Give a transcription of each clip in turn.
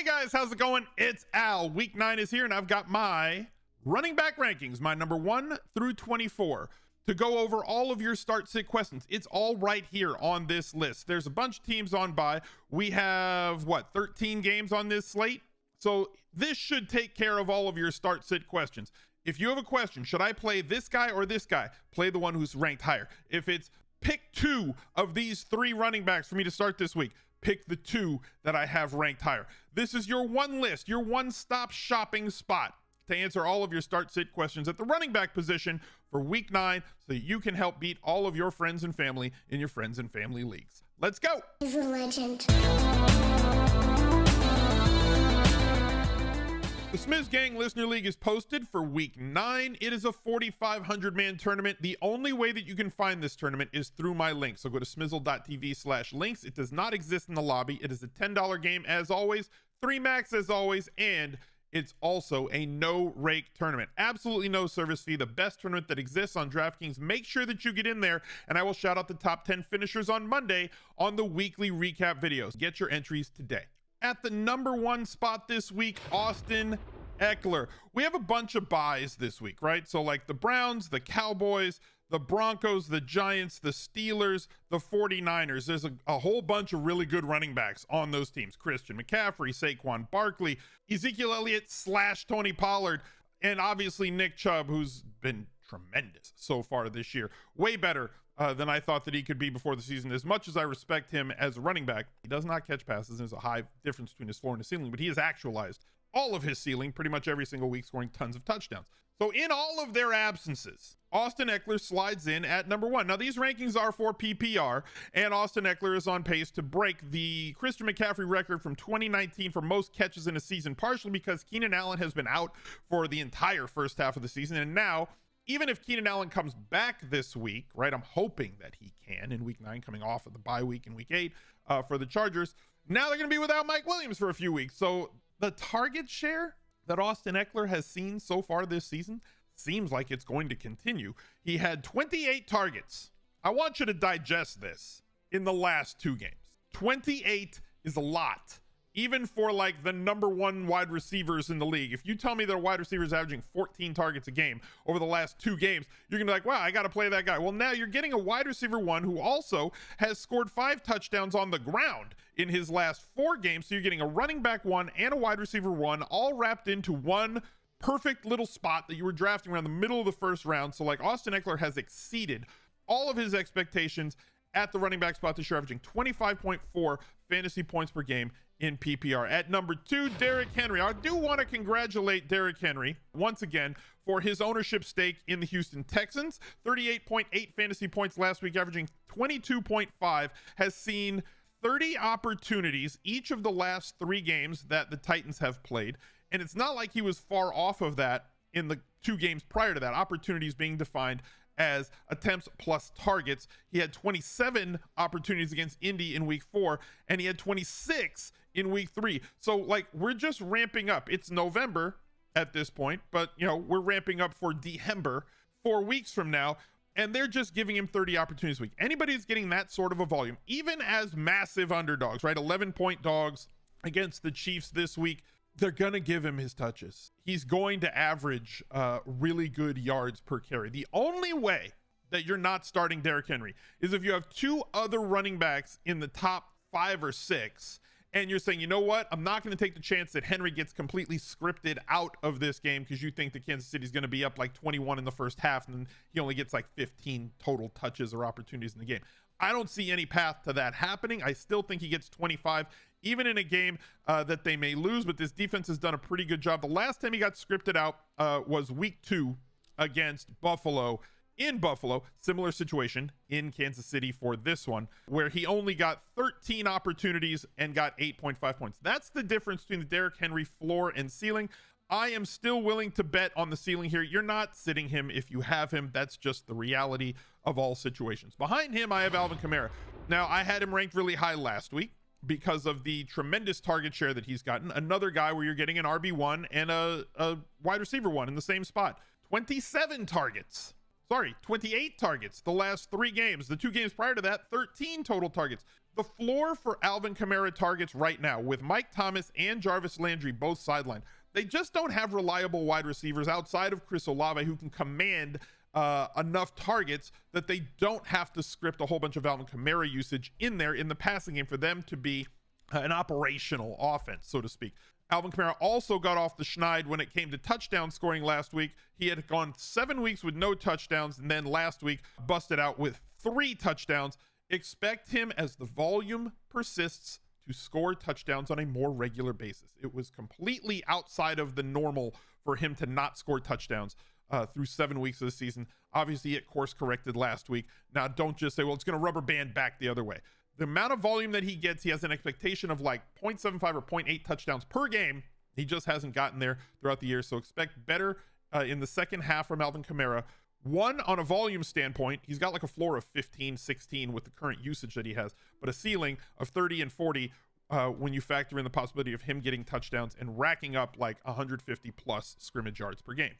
Hey guys, how's it going? It's Al. Week 9 is here, and I've got my running back rankings, my number 1 through 24, to go over all of your start-sit questions. It's all right here on this list. There's a bunch of teams on bye. We have, 13 games on this slate? So this should take care of all of your start-sit questions. If you have a question, should I play this guy or this guy? Play the one who's ranked higher. If it's pick 2 of these 3 running backs for me to start this week, pick the 2 that I have ranked higher. This is your one list, your one-stop shopping spot to answer all of your start-sit questions at the running back position for week 9 so that you can help beat all of your friends and family in your friends and family leagues. Let's go. He's a legend. The Smizzle Gang Listener League is posted for week 9. It is a 4,500-man tournament. The only way that you can find this tournament is through my link. So go to smizzle.tv/links. It does not exist in the lobby. It is a $10 game as always, 3 max as always, and it's also a no rake tournament. Absolutely no service fee. The best tournament that exists on DraftKings. Make sure that you get in there, and I will shout out the top 10 finishers on Monday on the weekly recap videos. Get your entries today. At the number 1 spot this week, Austin Ekeler. We have a bunch of buys this week, right? So like the Browns, the Cowboys, the Broncos, the Giants, the Steelers, the 49ers. There's a whole bunch of really good running backs on those teams. Christian McCaffrey, Saquon Barkley, Ezekiel Elliott / Tony Pollard, and obviously Nick Chubb, who's been tremendous so far this year. Way better than I thought that he could be before the season. As much as I respect him as a running back, he does not catch passes. There's a high difference between his floor and his ceiling, but he has actualized all of his ceiling pretty much every single week, scoring tons of touchdowns. So in all of their absences, Austin Ekeler slides in at number 1. Now, these rankings are for PPR, and Austin Ekeler is on pace to break the Christian McCaffrey record from 2019 for most catches in a season, partially because Keenan Allen has been out for the entire first half of the season. And now, even if Keenan Allen comes back this week, right, I'm hoping that he can in week 9, coming off of the bye week in week 8 for the Chargers. Now they're going to be without Mike Williams for a few weeks. So the target share that Austin Ekeler has seen so far this season seems like it's going to continue. He had 28 targets. I want you to digest this in the last 2 games. 28 is a lot, even for like the number 1 wide receivers in the league. If you tell me that a wide receiver is averaging 14 targets a game over the last 2 games, you're gonna be like, wow, I gotta play that guy. Well, now you're getting a wide receiver 1 who also has scored 5 touchdowns on the ground in his last 4 games. So you're getting a running back 1 and a wide receiver 1 all wrapped into one perfect little spot that you were drafting around the middle of the first round. So like Austin Ekeler has exceeded all of his expectations at the running back spot this year, averaging 25.4 fantasy points per game in PPR. At number 2, Derrick Henry. I do want to congratulate Derrick Henry once again for his ownership stake in the Houston Texans. 38.8 fantasy points last week, averaging 22.5, has seen 30 opportunities each of the last 3 games that the Titans have played. And it's not like he was far off of that in the 2 games prior to that. Opportunities being defined as attempts plus targets. He had 27 opportunities against Indy in week 4, and he had 26 in week 3. So like we're just ramping up. It's November at this point, but you know, we're ramping up for December 4 weeks from now, and they're just giving him 30 opportunities a week. Anybody who's getting that sort of a volume, even as massive underdogs, right? 11-point dogs against the Chiefs this week, they're going to give him his touches. He's going to average really good yards per carry. The only way that you're not starting Derrick Henry is if you have 2 other running backs in the top 5 or 6, and you're saying, you know what, I'm not going to take the chance that Henry gets completely scripted out of this game because you think that Kansas City is going to be up like 21 in the first half, and then he only gets like 15 total touches or opportunities in the game. I don't see any path to that happening. I still think he gets 25, even in a game that they may lose, but this defense has done a pretty good job. The last time he got scripted out was week 2 against Buffalo. In Buffalo, similar situation in Kansas City for this one, where he only got 13 opportunities and got 8.5 points. That's the difference between the Derrick Henry floor and ceiling. I am still willing to bet on the ceiling here. You're not sitting him if you have him. That's just the reality of all situations. Behind him, I have Alvin Kamara. Now, I had him ranked really high last week because of the tremendous target share that he's gotten. Another guy where you're getting an RB1 and a wide receiver 1 in the same spot. 27 targets. 28 targets the last 3 games. The 2 games prior to that, 13 total targets. The floor for Alvin Kamara targets right now, with Mike Thomas and Jarvis Landry both sidelined, they just don't have reliable wide receivers outside of Chris Olave who can command enough targets that they don't have to script a whole bunch of Alvin Kamara usage in there in the passing game for them to be an operational offense, so to speak. Alvin Kamara also got off the schneid when it came to touchdown scoring last week. He had gone 7 weeks with no touchdowns, and then last week busted out with 3 touchdowns. Expect him, as the volume persists, to score touchdowns on a more regular basis. It was completely outside of the normal for him to not score touchdowns through 7 weeks of the season. Obviously, it course corrected last week. Now, don't just say, well, it's going to rubber band back the other way. The amount of volume that he gets, he has an expectation of like 0.75 or 0.8 touchdowns per game. He just hasn't gotten there throughout the year. So expect better in the second half from Alvin Kamara. One, on a volume standpoint, he's got like a floor of 15, 16 with the current usage that he has, but a ceiling of 30 and 40 when you factor in the possibility of him getting touchdowns and racking up like 150 plus scrimmage yards per game.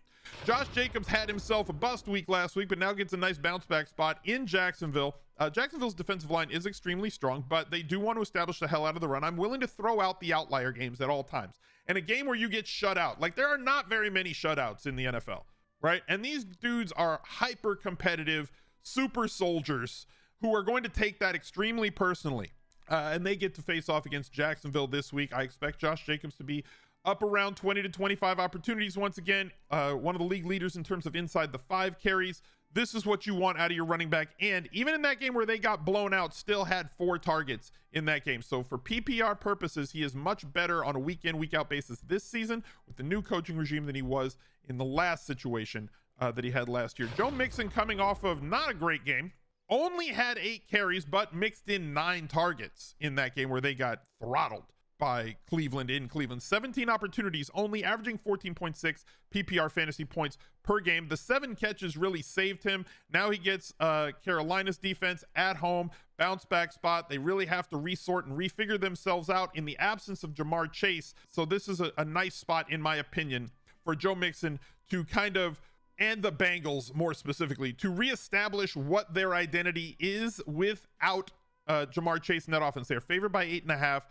Josh Jacobs had himself a bust week last week, but now gets a nice bounce back spot in Jacksonville. Jacksonville's defensive line is extremely strong, but they do want to establish the hell out of the run. I'm willing to throw out the outlier games at all times. And a game where you get shut out, like there are not very many shutouts in the NFL, right? And these dudes are hyper competitive super soldiers who are going to take that extremely personally. And they get to face off against Jacksonville this week. I expect Josh Jacobs to be up around 20 to 25 opportunities once again. One of the league leaders in terms of inside the 5 carries. This is what you want out of your running back. And even in that game where they got blown out, still had 4 targets in that game. So for PPR purposes, he is much better on a week in, week out basis this season with the new coaching regime than he was in the last situation that he had last year. Joe Mixon, coming off of not a great game, only had 8 carries, but mixed in 9 targets in that game where they got throttled by Cleveland in Cleveland. 17 opportunities, only averaging 14.6 PPR fantasy points per game. The 7 catches really saved him. Now he gets Carolina's defense at home, bounce back spot. They really have to resort and refigure themselves out in the absence of Jamar Chase. So this is a nice spot, in my opinion, for Joe Mixon to kind of, and the Bengals more specifically, to reestablish what their identity is without Jamar Chase in that offense. They're favored by 8.5.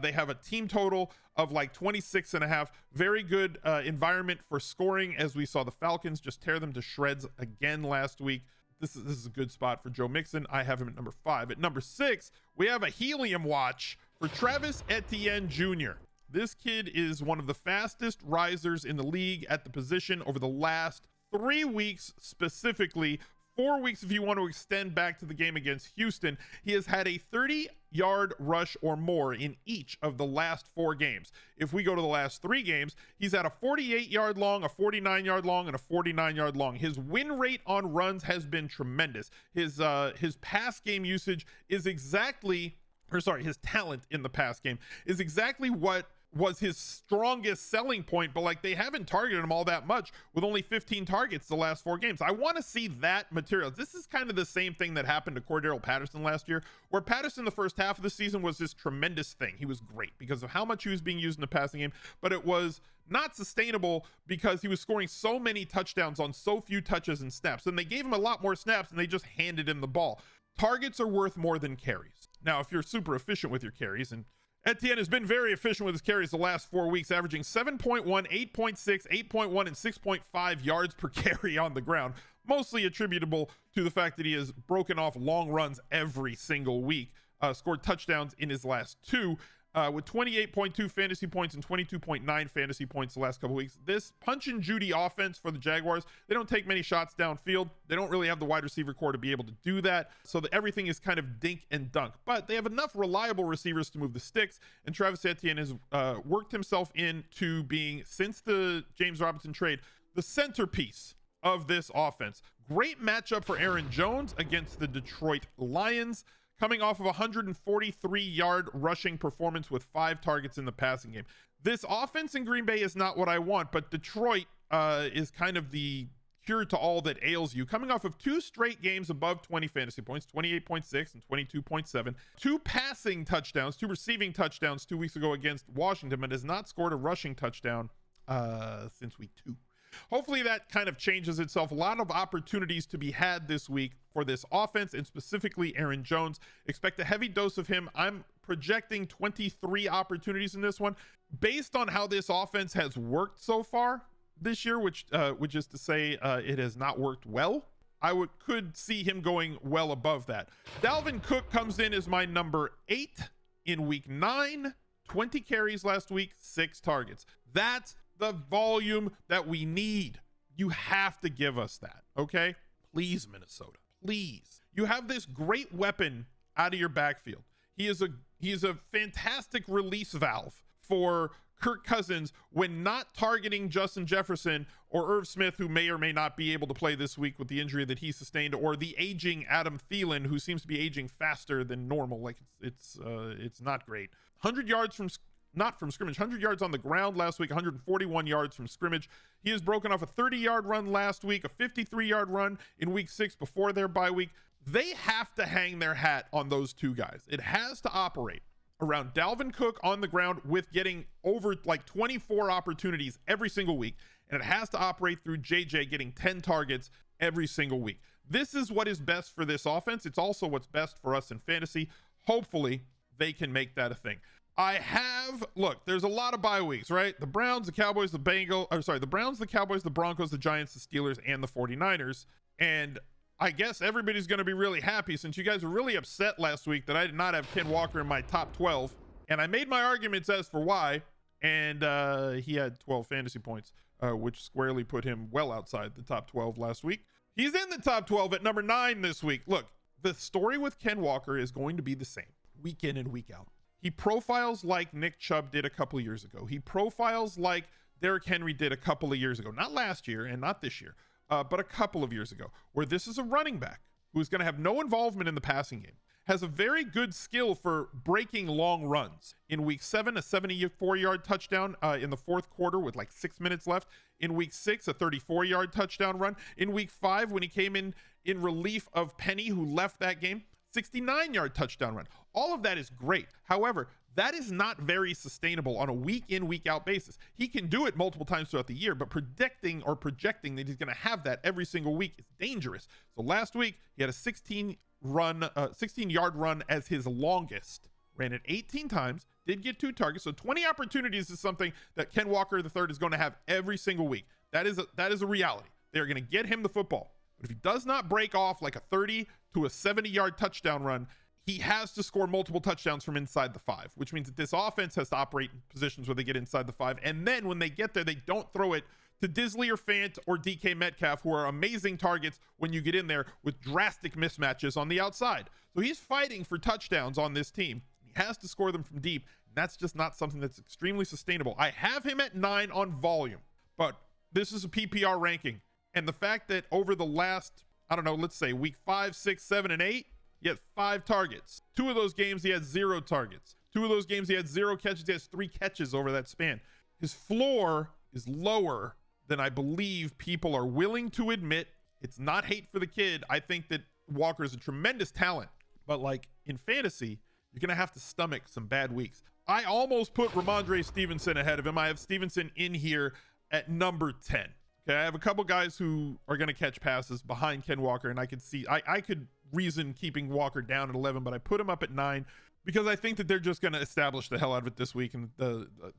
They have a team total of like 26.5. Very good environment for scoring, as we saw the Falcons just tear them to shreds again last week. This is a good spot for Joe Mixon. I have him at number 5. At number 6, we have a helium watch for Travis Etienne Jr. This kid is one of the fastest risers in the league at the position over the last 3 weeks specifically. 4 weeks if you want to extend back to the game against Houston. He has had a 30-yard rush or more in each of the last 4 games. If we go to the last 3 games, he's had a 48-yard long, a 49-yard long, and a 49-yard long. His win rate on runs has been tremendous. His pass game usage is exactly, or sorry, his talent in the pass game is exactly what was his strongest selling point, but like they haven't targeted him all that much with only 15 targets the last 4 games. I want to see that material. This is kind of the same thing that happened to Cordero Patterson last year, where Patterson the first half of the season was this tremendous thing. He was great because of how much he was being used in the passing game, but it was not sustainable because he was scoring so many touchdowns on so few touches and snaps. And they gave him a lot more snaps and they just handed him the ball. Targets are worth more than carries. Now, if you're super efficient with your carries, and Etienne has been very efficient with his carries the last 4 weeks, averaging 7.1, 8.6, 8.1, and 6.5 yards per carry on the ground, mostly attributable to the fact that he has broken off long runs every single week, scored touchdowns in his last 2, with 28.2 fantasy points and 22.9 fantasy points the last couple weeks. This punch and Judy offense for the Jaguars, they don't take many shots downfield. They don't really have the wide receiver core to be able to do that, so that everything is kind of dink and dunk. But they have enough reliable receivers to move the sticks, and Travis Etienne has worked himself into being, since the James Robinson trade, the centerpiece of this offense. Great matchup for Aaron Jones against the Detroit Lions, coming off of a 143-yard rushing performance with 5 targets in the passing game. This offense in Green Bay is not what I want, but Detroit is kind of the cure to all that ails you. Coming off of 2 straight games above 20 fantasy points, 28.6 and 22.7. 2 passing touchdowns, 2 receiving touchdowns 2 weeks ago against Washington, but has not scored a rushing touchdown since week 2. Hopefully that kind of changes itself. A lot of opportunities to be had this week for this offense, and specifically Aaron Jones. Expect a heavy dose of him. I'm projecting 23 opportunities in this one based on how this offense has worked so far this year, which is to say it has not worked well. I could see him going well above that. Dalvin Cook comes in as my number 8 in week 9, 20 carries last week, 6 targets. That's the volume that we need. You have to give us that, okay? Please, Minnesota, please. You have this great weapon out of your backfield. He is a fantastic release valve for Kirk Cousins when not targeting Justin Jefferson or Irv Smith, who may or may not be able to play this week with the injury that he sustained, or the aging Adam Thielen, who seems to be aging faster than normal. Like it's not great. 100 yards not from scrimmage, 100 yards on the ground last week, 141 yards from scrimmage. He has broken off a 30-yard run last week, a 53-yard run in week 6 before their bye week. They have to hang their hat on those two guys. It has to operate around Dalvin Cook on the ground with getting over like 24 opportunities every single week. And it has to operate through JJ getting 10 targets every single week. This is what is best for this offense. It's also what's best for us in fantasy. Hopefully they can make that a thing. Look, there's a lot of bye weeks, right? The Browns, the Cowboys, the Browns, the Cowboys, the Broncos, the Giants, the Steelers, and the 49ers. And I guess everybody's going to be really happy since you guys were really upset last week that I did not have Ken Walker in my top 12. And I made my arguments as for why. And he had 12 fantasy points, which squarely put him well outside the top 12 last week. He's in the top 12 at number 9 this week. Look, the story with Ken Walker is going to be the same week in and week out. He profiles like Nick Chubb did a couple of years ago. He profiles like Derrick Henry did a couple of years ago. Not last year and not this year, but a couple of years ago, where this is a running back who's going to have no involvement in the passing game, has a very good skill for breaking long runs. In week 7, a 74-yard touchdown in the fourth quarter with like 6 minutes left. In week 6, a 34-yard touchdown run. In week 5, when he came in relief of Penny, who left that game, 69-yard touchdown run. All of that is great. However, that is not very sustainable on a week in, week out basis. He can do it multiple times throughout the year, but projecting that he's going to have that every single week is dangerous. So last week, he had a 16-yard run as his longest. Ran it 18 times, did get 2 targets. So 20 opportunities is something that Ken Walker III is going to have every single week. That is a reality. They're going to get him the football. But if he does not break off like a 30 to a 70-yard touchdown run, he has to score multiple touchdowns from inside the 5, which means that this offense has to operate in positions where they get inside the 5. And then when they get there, they don't throw it to Disley or Fant or DK Metcalf, who are amazing targets when you get in there with drastic mismatches on the outside. So he's fighting for touchdowns on this team. He has to score them from deep. And that's just not something that's extremely sustainable. I have him at 9 on volume, but this is a PPR ranking. And the fact that over the last, let's say week 5, 6, 7, and 8, he had 5 targets. 2 of those games, he had 0 targets. 2 of those games, he had 0 catches. He has 3 catches over that span. His floor is lower than I believe people are willing to admit. It's not hate for the kid. I think that Walker is a tremendous talent. But like in fantasy, you're going to have to stomach some bad weeks. I almost put Ramondre Stevenson ahead of him. I have Stevenson in here at number 10. Okay, I have a couple guys who are going to catch passes behind Ken Walker, and I could reason keeping Walker down at 11, but I put him up at 9 because I think that they're just going to establish the hell out of it this week, and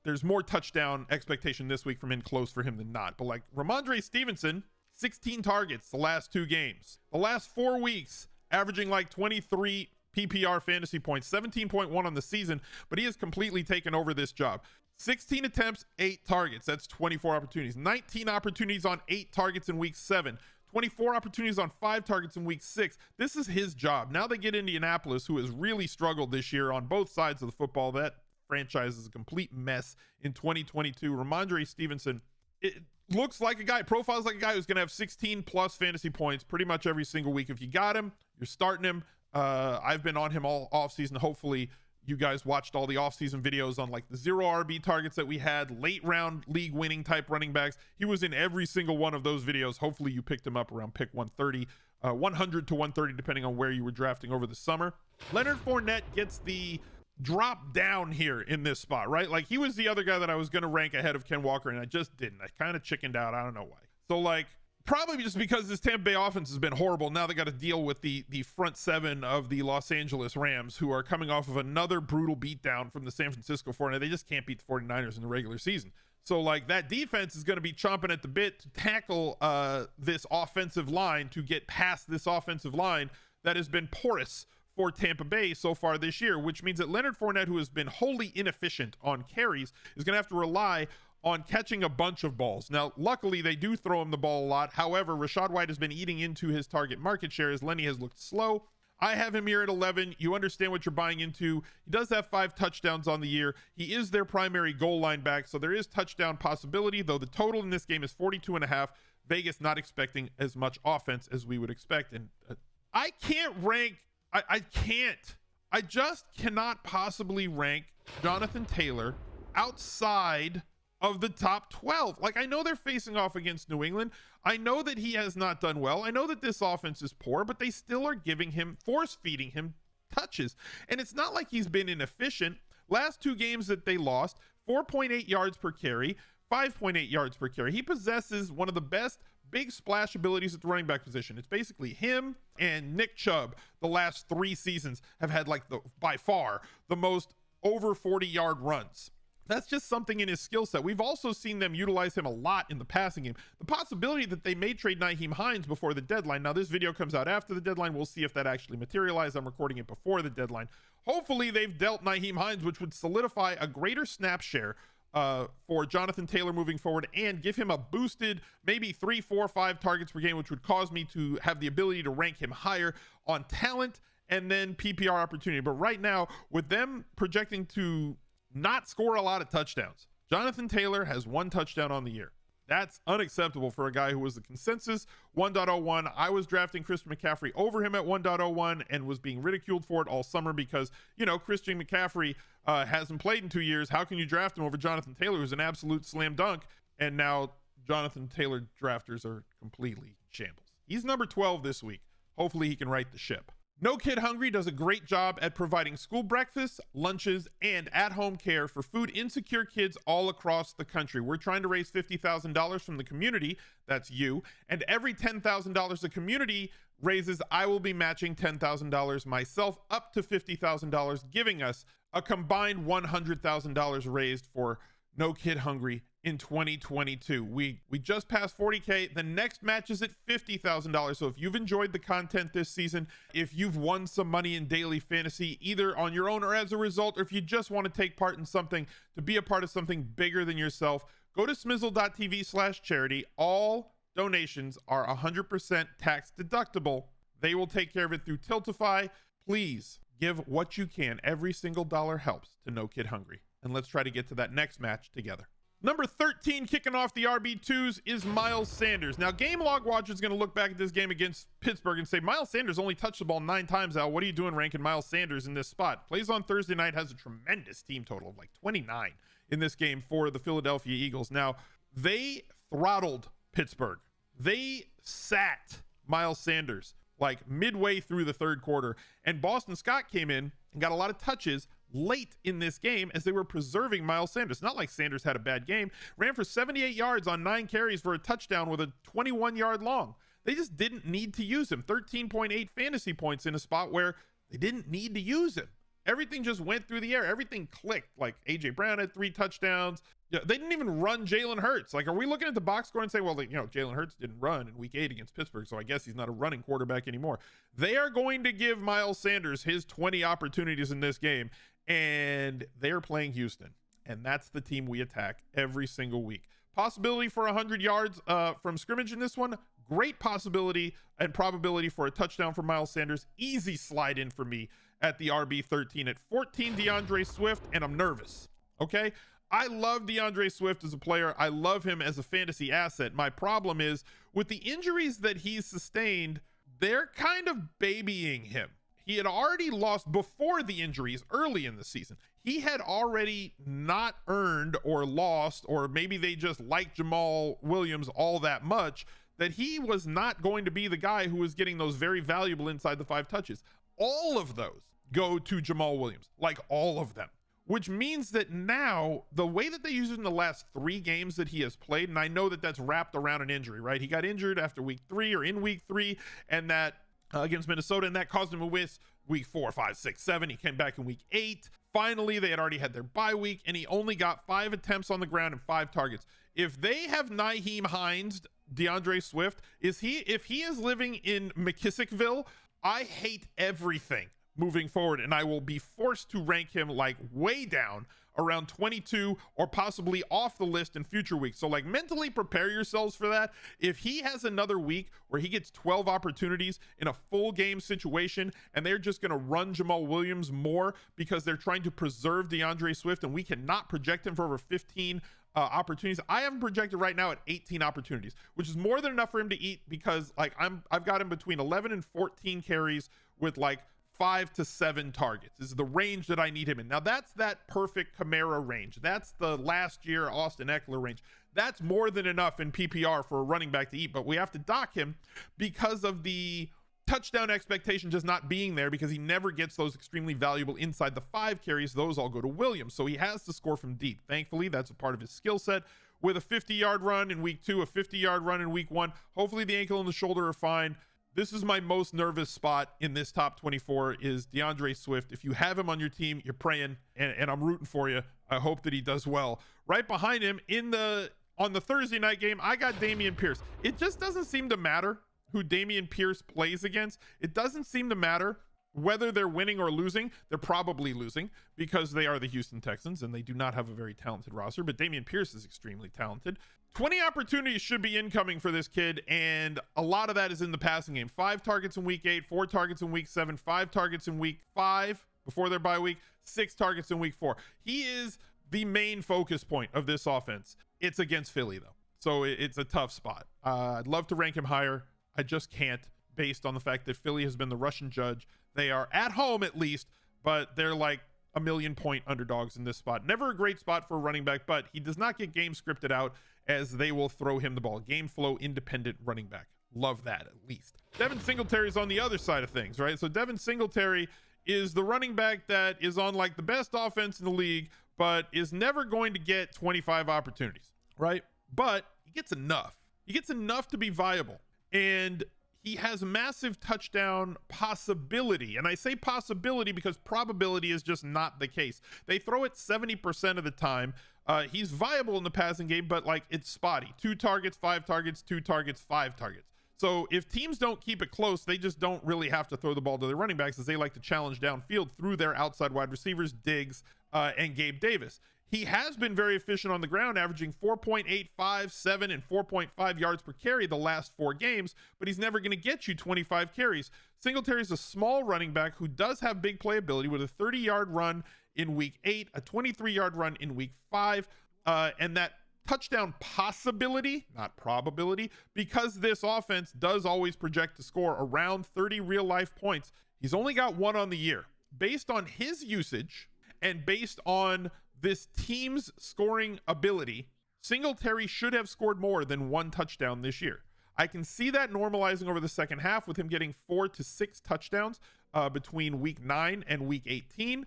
there's more touchdown expectation this week from in close for him than not. But like Ramondre Stevenson, 16 targets the last 2 games. The last 4 weeks, averaging like 23 PPR fantasy points, 17.1 on the season, but he has completely taken over this job. 16 attempts, 8 targets. That's 24 opportunities. 19 opportunities on 8 targets in week 7. 24 opportunities on 5 targets in week 6. This is his job. Now they get Indianapolis, who has really struggled this year on both sides of the football. That franchise is a complete mess in 2022. Ramondre Stevenson, it looks like a guy, profiles like a guy who's going to have 16 plus fantasy points pretty much every single week. If you got him, you're starting him. I've been on him all offseason. Hopefully you guys watched all the offseason videos on like the 0 RB targets that we had, late round league winning type running backs. He was in every single one of those videos. Hopefully you picked him up around pick 130, 100 to 130, depending on where you were drafting over the summer. Leonard Fournette gets the drop down here in this spot, right? Like, he was the other guy that I was going to rank ahead of Ken Walker, and I just didn't. I kind of chickened out. I don't know why. So, like, probably just because this Tampa Bay offense has been horrible. Now they got to deal with the front seven of the Los Angeles Rams, who are coming off of another brutal beatdown from the San Francisco 49ers. They just can't beat the 49ers in the regular season. So, like, that defense is going to be chomping at the bit to tackle this offensive line, to get past this offensive line that has been porous for Tampa Bay so far this year, which means that Leonard Fournette, who has been wholly inefficient on carries, is going to have to rely on catching a bunch of balls. Now, luckily, they do throw him the ball a lot. However, Rachaad White has been eating into his target market share as Lenny has looked slow. I have him here at 11. You understand what you're buying into. He does have 5 touchdowns on the year. He is their primary goal line back, so there is touchdown possibility, though the total in this game is 42.5. Vegas not expecting as much offense as we would expect. And I can't rank, I can't. I just cannot possibly rank Jonathan Taylor outside of the top 12. Like, I know they're facing off against New England. I know that he has not done well. I know that this offense is poor, but they still are giving him, force feeding him touches. And it's not like he's been inefficient. Last 2 games that they lost, 4.8 yards per carry, 5.8 yards per carry. He possesses one of the best big splash abilities at the running back position. It's basically him and Nick Chubb. The last 3 seasons have had, like, by far the most over 40-yard runs. That's just something in his skill set. We've also seen them utilize him a lot in the passing game. The possibility that they may trade Nyheim Hines before the deadline. Now, this video comes out after the deadline. We'll see if that actually materialized. I'm recording it before the deadline. Hopefully, they've dealt Nyheim Hines, which would solidify a greater snap share for Jonathan Taylor moving forward, and give him a boosted maybe 3, 4, 5 targets per game, which would cause me to have the ability to rank him higher on talent and then PPR opportunity. But right now, with them projecting to not score a lot of touchdowns, Jonathan Taylor has 1 touchdown on the year. That's unacceptable for a guy who was the consensus 1.01. I was drafting Christian McCaffrey over him at 1.01 and was being ridiculed for it all summer because, you know, Christian McCaffrey hasn't played in 2 years. How can you draft him over Jonathan Taylor, who's an absolute slam dunk? And now Jonathan Taylor drafters are completely shambles. He's number 12 this week. Hopefully he can right the ship. No Kid Hungry does a great job at providing school breakfasts, lunches, and at-home care for food insecure kids all across the country. We're trying to raise $50,000 from the community, that's you, and every $10,000 the community raises, I will be matching $10,000 myself, up to $50,000, giving us a combined $100,000 raised for No Kid Hungry in 2022. We just passed 40K. The next match is at $50,000. So if you've enjoyed the content this season, if you've won some money in daily fantasy, either on your own or as a result, or if you just want to take part in something, to be a part of something bigger than yourself, go to smizzle.tv/charity. All donations are 100% tax deductible. They will take care of it through Tiltify. Please give what you can. Every single dollar helps to No Kid Hungry. And let's try to get to that next match together. Number 13 kicking off the RB2s is Miles Sanders. Now, Game Log Watcher is going to look back at this game against Pittsburgh and say, Miles Sanders only touched the ball 9 times, Al. What are you doing ranking Miles Sanders in this spot? Plays on Thursday night, has a tremendous team total of like 29 in this game for the Philadelphia Eagles. Now, they throttled Pittsburgh. They sat Miles Sanders like midway through the 3rd quarter. And Boston Scott came in and got a lot of touches late in this game as they were preserving Miles Sanders. Not like Sanders had a bad game. Ran for 78 yards on 9 carries for a touchdown with a 21-yard long. They just didn't need to use him. 13.8 fantasy points in a spot where they didn't need to use him. Everything just went through the air. Everything clicked. Like A.J. Brown had 3 touchdowns. Yeah, they didn't even run Jalen Hurts. Like, are we looking at the box score and say, well, Jalen Hurts didn't run in week 8 against Pittsburgh, so I guess he's not a running quarterback anymore. They are going to give Miles Sanders his 20 opportunities in this game, and they're playing Houston, and that's the team we attack every single week. Possibility for 100 yards from scrimmage in this one. Great possibility and probability for a touchdown for Miles Sanders. Easy slide in for me at the RB13. At 14, DeAndre Swift, and I'm nervous. Okay? I love DeAndre Swift as a player. I love him as a fantasy asset. My problem is with the injuries that he's sustained, they're kind of babying him. He had already lost before the injuries early in the season. He had already not earned or lost, or maybe they just liked Jamal Williams all that much, that he was not going to be the guy who was getting those very valuable inside the 5 touches. All of those go to Jamal Williams, like all of them, which means that now the way that they use it in the last 3 games that he has played, and I know that that's wrapped around an injury, right? He got injured after week 3 or in week 3, and that against Minnesota, and that caused him to miss week 4, 5, 6, 7. He came back in week 8. Finally, they had already had their bye week, and he only got 5 attempts on the ground and 5 targets. If they have Nyheim Hines, DeAndre Swift, if he is living in McKissickville, I hate everything moving forward, and I will be forced to rank him like way down around 22 or possibly off the list in future weeks. So like mentally prepare yourselves for that. If he has another week where he gets 12 opportunities in a full game situation and they're just going to run Jamal Williams more because they're trying to preserve DeAndre Swift and we cannot project him for over 15 opportunities. I have him projected right now at 18 opportunities, which is more than enough for him to eat because like I've got him between 11 and 14 carries with like 5 to 7 targets is the range that I need him in. Now that's that perfect Kamara range. That's the last year Austin Eckler range. That's more than enough in PPR for a running back to eat, but we have to dock him because of the touchdown expectation just not being there because he never gets those extremely valuable inside the 5 carries. Those all go to Williams. So he has to score from deep. Thankfully, that's a part of his skill set with a 50-yard run in week 2, a 50-yard run in week 1. Hopefully the ankle and the shoulder are fine. This is my most nervous spot in this top 24 is DeAndre Swift. If you have him on your team, you're praying, and I'm rooting for you. I hope that he does well. Right behind him on the Thursday night game, I got Dameon Pierce. It just doesn't seem to matter who Dameon Pierce plays against. It doesn't seem to matter whether they're winning or losing. They're probably losing because they are the Houston Texans and they do not have a very talented roster, but Dameon Pierce is extremely talented. 20 opportunities should be incoming for this kid, and a lot of that is in the passing game. 5 targets in week 8, 4 targets in week 7, 5 targets in week 5 before their bye week, 6 targets in week 4. He is the main focus point of this offense. It's against Philly though, so it's a tough spot. I'd love to rank him higher. I just can't, based on the fact that Philly has been the Russian judge. They are at home at least, but they're like a 1,000,000-point underdogs in this spot. Never a great spot for a running back, but he does not get game scripted out as they will throw him the ball. Game flow independent running back. Love that at least. Devin Singletary is on the other side of things, right? So Devin Singletary is the running back that is on like the best offense in the league, but is never going to get 25 opportunities, right? But he gets enough. He gets enough to be viable. And he has massive touchdown possibility. And I say possibility because probability is just not the case. They throw it 70% of the time. He's viable in the passing game, but like it's spotty. 2 targets, 5 targets, 2 targets, 5 targets. So if teams don't keep it close, they just don't really have to throw the ball to their running backs as they like to challenge downfield through their outside wide receivers, Diggs and Gabe Davis. He has been very efficient on the ground, averaging 4.85, 7, and 4.5 yards per carry the last 4 games, but he's never going to get you 25 carries. Singletary is a small running back who does have big playability with a 30-yard run in week 8, a 23-yard run in week 5, and that touchdown possibility, not probability, because this offense does always project to score around 30 real-life points. He's only got 1 on the year. Based on his usage and based on this team's scoring ability, Singletary should have scored more than 1 touchdown this year. I can see that normalizing over the second half with him getting 4 to 6 touchdowns between week 9 and week 18.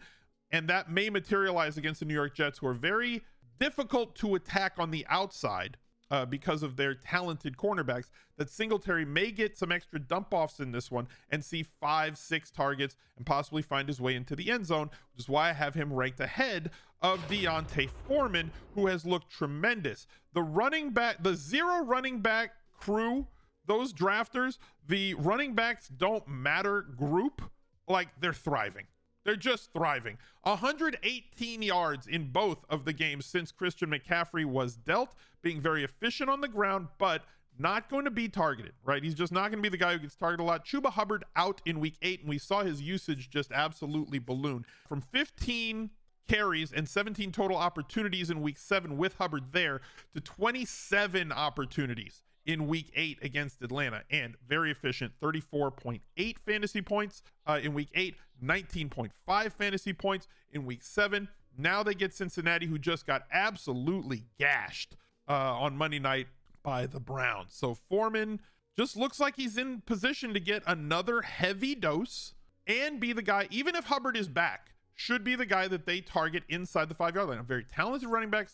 And that may materialize against the New York Jets, who are very difficult to attack on the outside because of their talented cornerbacks, that Singletary may get some extra dump offs in this one and see 5, 6 targets and possibly find his way into the end zone, which is why I have him ranked ahead of Deontay Foreman, who has looked tremendous. The 0 running back crew, those drafters, the running backs don't matter group, like they're thriving. They're just thriving. 118 yards in both of the games since Christian McCaffrey was dealt, being very efficient on the ground, but not going to be targeted, right? He's just not going to be the guy who gets targeted a lot. Chuba Hubbard out in week 8, and we saw his usage just absolutely balloon. From 15 carries and 17 total opportunities in week 7 with Hubbard there to 27 opportunities in week 8 against Atlanta, and very efficient. 34.8 fantasy points in week 8, 19.5 fantasy points in week 7. Now they get Cincinnati, who just got absolutely gashed on Monday night by the Browns. So Foreman just looks like he's in position to get another heavy dose and be the guy, even if Hubbard is back, should be the guy that they target inside the 5-yard line. A very talented running back,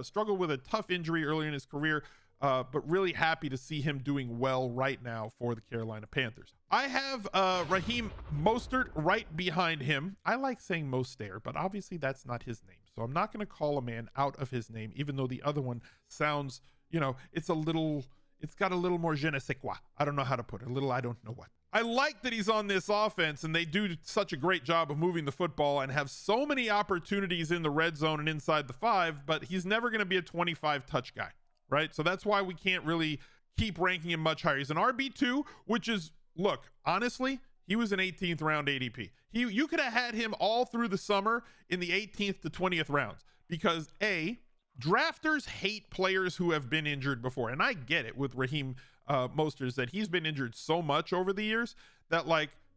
struggled with a tough injury early in his career, but really happy to see him doing well right now for the Carolina Panthers. I have Raheem Mostert right behind him. I like saying Mostert, but obviously that's not his name. So I'm not going to call a man out of his name, even though the other one sounds, it's got a little more je ne sais quoi. I don't know how to put it. A little I don't know what. I like that he's on this offense and they do such a great job of moving the football and have so many opportunities in the red zone and inside the 5, but he's never going to be a 25 touch guy, right? So that's why we can't really keep ranking him much higher. He's an RB2, which is, look, honestly, he was an 18th round ADP. You could have had him all through the summer in the 18th to 20th rounds because drafters hate players who have been injured before. And I get it with Raheem Mostert, that he's been injured so much over the years that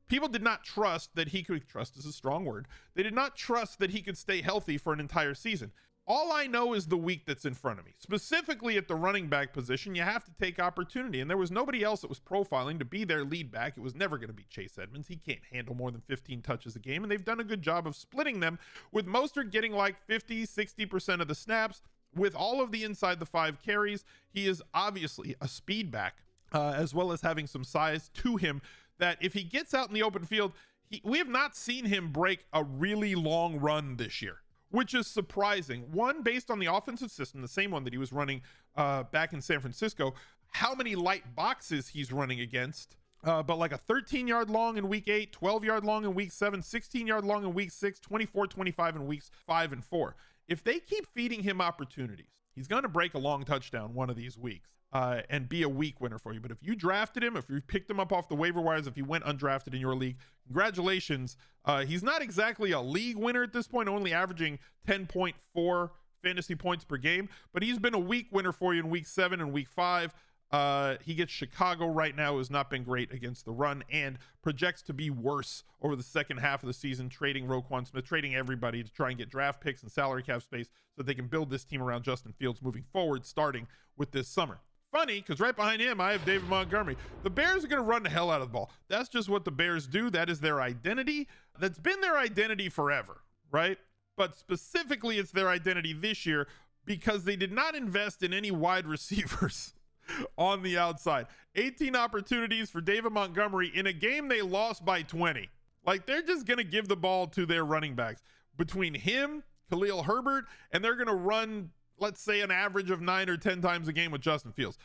people did not trust that he could, trust is a strong word. They did not trust that he could stay healthy for an entire season. All I know is the week that's in front of me. Specifically at the running back position, you have to take opportunity. And there was nobody else that was profiling to be their lead back. It was never going to be Chase Edmonds. He can't handle more than 15 touches a game. And they've done a good job of splitting them, with Mostert getting 50-60% of the snaps. With all of the inside the 5 carries, he is obviously a speed back, as well as having some size to him that if he gets out in the open field, we have not seen him break a really long run this year, which is surprising. One, based on the offensive system, the same one that he was running back in San Francisco, how many light boxes he's running against, but a 13-yard long in week 8, 12-yard long in week 7, 16-yard long in week 6, 24, 25 in weeks 5 and 4. If they keep feeding him opportunities, he's going to break a long touchdown one of these weeks and be a week winner for you. But if you drafted him, if you picked him up off the waiver wires, if he went undrafted in your league, congratulations. He's not exactly a league winner at this point, only averaging 10.4 fantasy points per game, but he's been a week winner for you in week 7 and week 5. He gets Chicago right now, has not been great against the run, and projects to be worse over the second half of the season, trading Roquan Smith, trading everybody to try and get draft picks and salary cap space so that they can build this team around Justin Fields moving forward, starting with this summer. Funny, because right behind him, I have David Montgomery. The Bears are going to run the hell out of the ball. That's just what the Bears do. That is their identity. That's been their identity forever, right? But specifically, it's their identity this year because they did not invest in any wide receivers on the outside. 18 opportunities for David Montgomery in a game they lost by 20. They're just going to give the ball to their running backs. Between him, Khalil Herbert, and they're going to run, let's say, an average of 9 or 10 times a game with Justin Fields.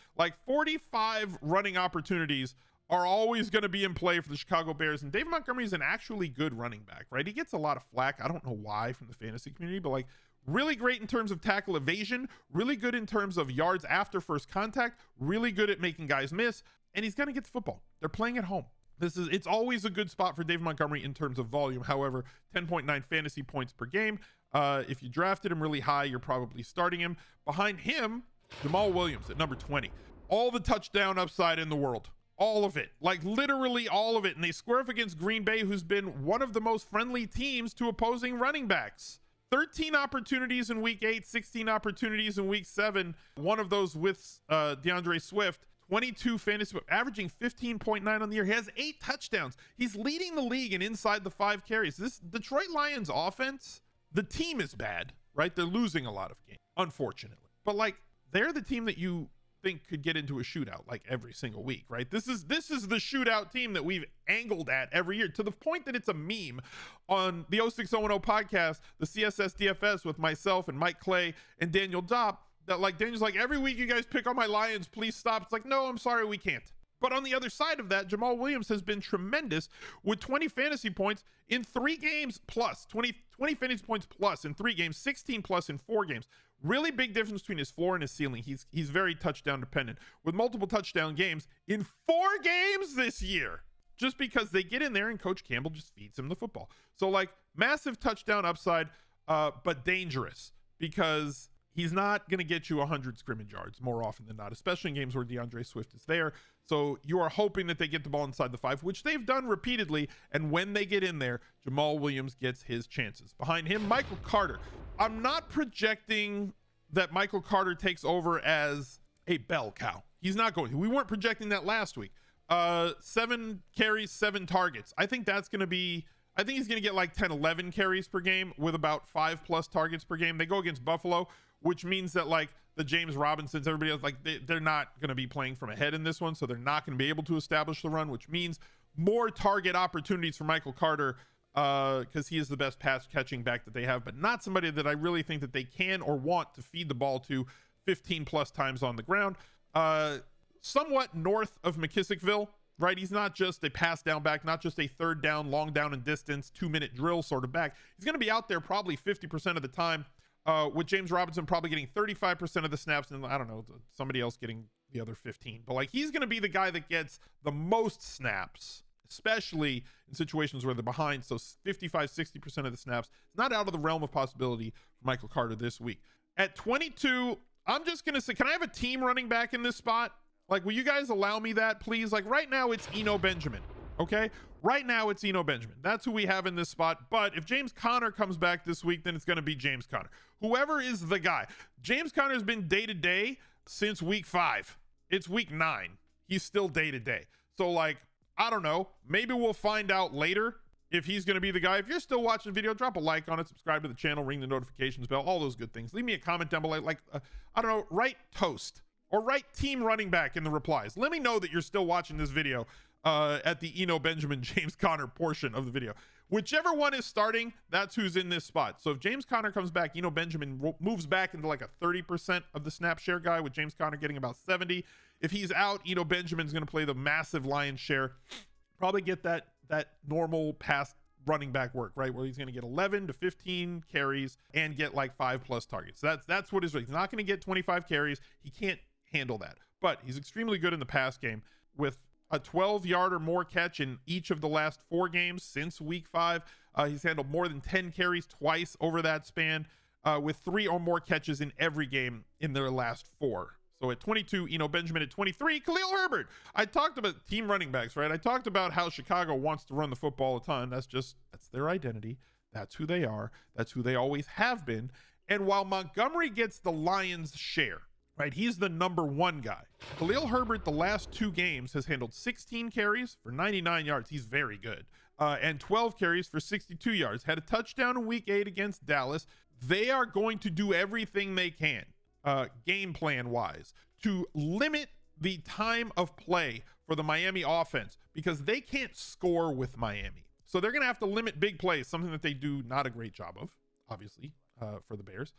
45 running opportunities are always going to be in play for the Chicago Bears. And David Montgomery is an actually good running back, right? He gets a lot of flack. I don't know why from the fantasy community, but really great in terms of tackle evasion, really good in terms of yards after first contact, really good at making guys miss, and he's going to get the football. They're playing at home. It's always a good spot for David Montgomery in terms of volume. However, 10.9 fantasy points per game. If you drafted him really high, you're probably starting him. Behind him, Jamal Williams at number 20. All the touchdown upside in the world. All of it. Literally all of it. And they square up against Green Bay, who's been one of the most friendly teams to opposing running backs. 13 opportunities in week 8, 16 opportunities in week 7. One of those with DeAndre Swift. 22 fantasy, averaging 15.9 on the year. He has 8 touchdowns. He's leading the league in inside the 5 carries. This Detroit Lions offense, the team is bad, right? They're losing a lot of games, unfortunately. But they're the team that you think could get into a shootout every single week, right? This is the shootout team that we've angled at every year, to the point that it's a meme on the 06010 podcast, the CSS DFS with myself and Mike Clay and Daniel Dopp, that Daniel's every week you guys pick on my Lions, please stop. It's no, I'm sorry, we can't. But on the other side of that, Jamal Williams has been tremendous with 20 fantasy points in 3 games plus, 20 fantasy points plus in 3 games, 16 plus in 4 games. Really big difference between his floor and his ceiling. He's very touchdown dependent with multiple touchdown games in 4 games this year, just because they get in there and Coach Campbell just feeds him the football. So massive touchdown upside, but dangerous because he's not going to get you 100 scrimmage yards more often than not, especially in games where DeAndre Swift is there. So you are hoping that they get the ball inside the 5, which they've done repeatedly. And when they get in there, Jamal Williams gets his chances. Behind him, Michael Carter. I'm not projecting that Michael Carter takes over as a bell cow. He's not going to. We weren't projecting that last week. 7 carries, 7 targets. I think he's going to get like 10, 11 carries per game with about 5+ targets per game. They go against Buffalo, which means that like the James Robinsons, everybody else, like they're not going to be playing from ahead in this one. So they're not going to be able to establish the run, which means more target opportunities for Michael Carter, because he is the best pass catching back that they have, but not somebody that I really think that they can or want to feed the ball to 15+ times on the ground. Somewhat north of McKissickville, right? He's not just a pass down back, not just a third down, long down and distance, 2-minute drill sort of back. He's going to be out there probably 50% of the time, with James Robinson probably getting 35% of the snaps, and I don't know, somebody else getting the other 15. But like, he's going to be the guy that gets the most snaps, especially in situations where they're behind. So 55-60% of the snaps. It's not out of the realm of possibility for Michael Carter this week. At 22, I'm just going to say, can I have a team running back in this spot? Like, will you guys allow me that, please? Like, right now it's Eno Benjamin, okay? Right now it's Eno Benjamin. That's who we have in this spot. But if James Conner comes back this week, then it's going to be James Conner. Whoever is the guy. James Conner has been day-to-day since week 5. It's week 9. He's still day-to-day. So, like, I don't know. Maybe we'll find out later if he's going to be the guy. If you're still watching the video, drop a like on it, subscribe to the channel, ring the notifications bell, all those good things. Leave me a comment down below. Like, I don't know, write toast or write team running back in the replies. Let me know that you're still watching this video at the Eno Benjamin James Conner portion of the video. Whichever one is starting, that's who's in this spot. So if James Conner comes back, Eno Benjamin moves back into like a 30% of the snap share guy, with James Conner getting about 70. If he's out, Eno Benjamin's going to play the massive lion's share. Probably get that normal pass running back work, right? Where he's going to get 11 to 15 carries and get like 5+ targets. That's what his rate. He's not going to get 25 carries. He can't handle that. But he's extremely good in the pass game, with a 12-yard or more catch in each of the last 4 games since week 5. He's handled more than 10 carries twice over that span, with 3 or more catches in every game in their last 4. So at 22, Eno Benjamin. At 23, Khalil Herbert. I talked about team running backs, right? I talked about how Chicago wants to run the football a ton. That's their identity. That's who they are. That's who they always have been. And while Montgomery gets the Lions' share, right, he's the number 1 guy. Khalil Herbert, the last 2 games, has handled 16 carries for 99 yards. He's very good. And 12 carries for 62 yards. Had a touchdown in week 8 against Dallas. They are going to do everything they can, game plan wise, to limit the time of play for the Miami offense, because they can't score with Miami. So they're going to have to limit big plays, something that they do not a great job of, obviously. For the Bears.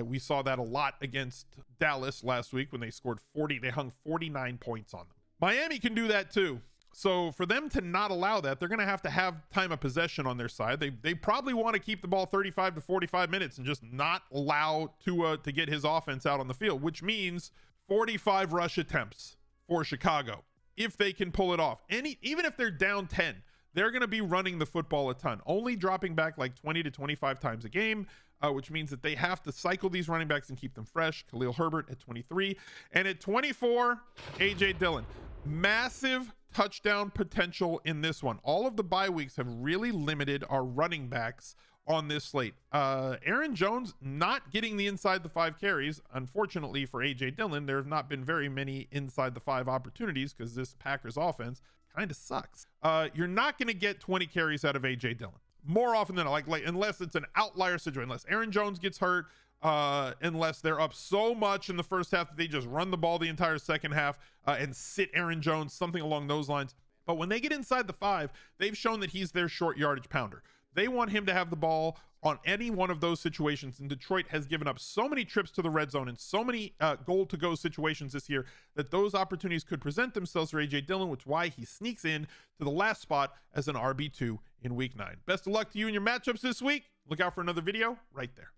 We saw that a lot against Dallas last week when they scored 40. They hung 49 points on them. Miami can do that too. So for them to not allow that, they're going to have time of possession on their side. They probably want to keep the ball 35 to 45 minutes and just not allow Tua to get his offense out on the field, which means 45 rush attempts for Chicago if they can pull it off. Even if they're down 10, they're going to be running the football a ton, only dropping back like 20 to 25 times a game, which means that they have to cycle these running backs and keep them fresh. Khalil Herbert at 23. And at 24, A.J. Dillon. Massive touchdown potential in this one. All of the bye weeks have really limited our running backs on this slate. Aaron Jones not getting the inside the 5 carries. Unfortunately for A.J. Dillon, there have not been very many inside the 5 opportunities because this Packers offense kind of sucks. You're not going to get 20 carries out of A.J. Dillon. More often than not, like unless it's an outlier situation, unless Aaron Jones gets hurt, unless they're up so much in the first half that they just run the ball the entire second half and sit Aaron Jones, something along those lines. But when they get inside the 5, they've shown that he's their short yardage pounder. They want him to have the ball on any one of those situations. And Detroit has given up so many trips to the red zone and so many goal to go situations this year that those opportunities could present themselves for A.J. Dillon, which is why he sneaks in to the last spot as an RB2 in week 9. Best of luck to you in your matchups this week. Look out for another video right there.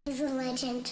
He's a legend.